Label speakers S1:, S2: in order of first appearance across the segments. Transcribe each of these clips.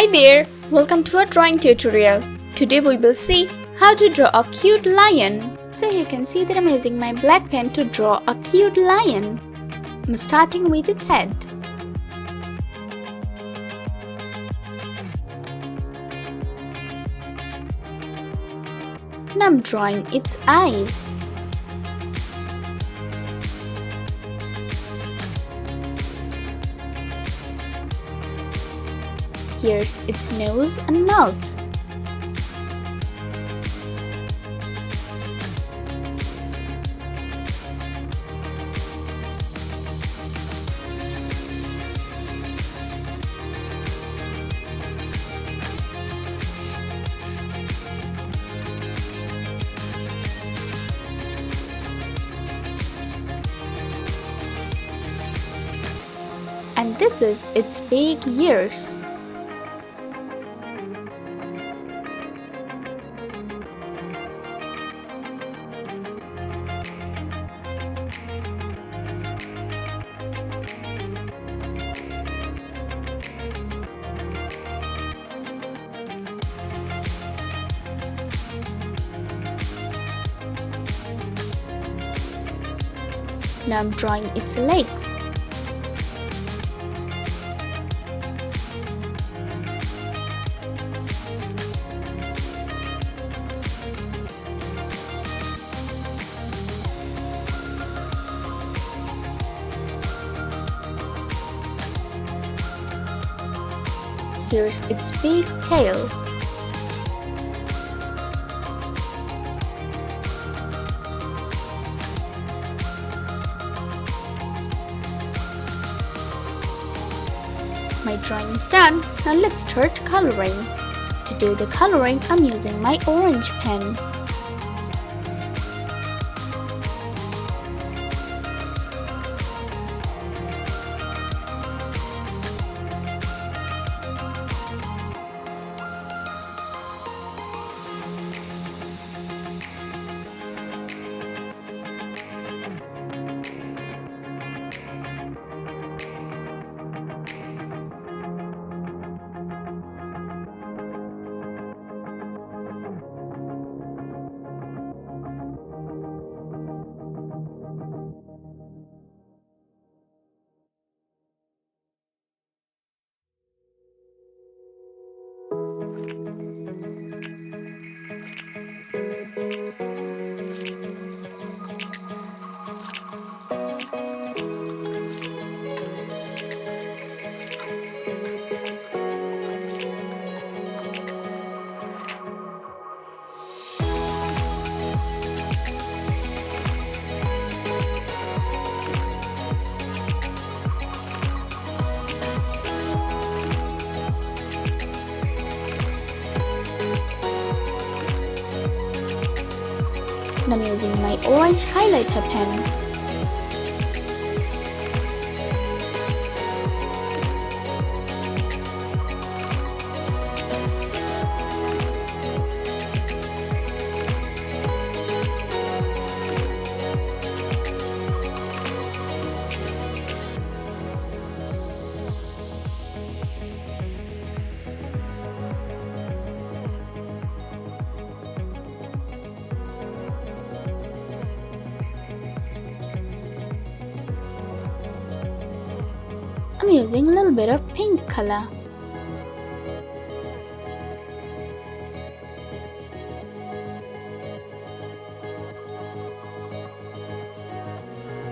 S1: Hi there, welcome to our drawing tutorial. Today we will see how to draw a cute lion. So you can see that I'm using my black pen to draw a cute lion. I'm starting with its head. Now I'm drawing its eyes. Here's its nose and mouth. And this is its big ears. Now I'm drawing its legs. Here's its big tail. My drawing is done. Now let's start coloring. To do the coloring, I'm using my orange pen. And I'm using my orange highlighter pen. I'm using a little bit of pink color.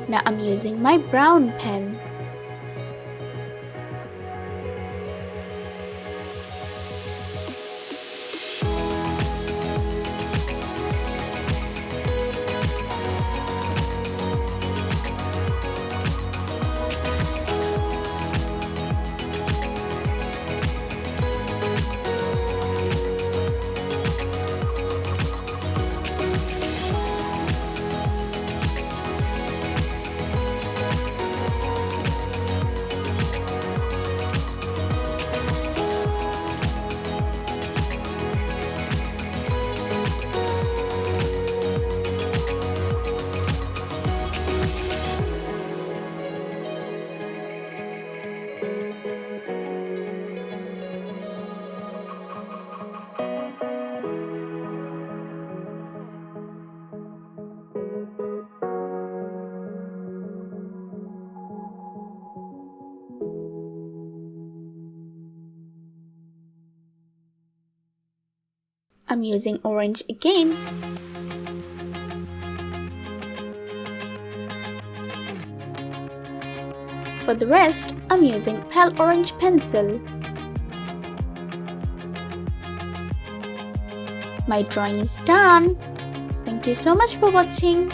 S1: Now I'm using my brown pen. I'm using orange again. For the rest, I'm using pale orange pencil. My drawing is done. Thank you so much for watching.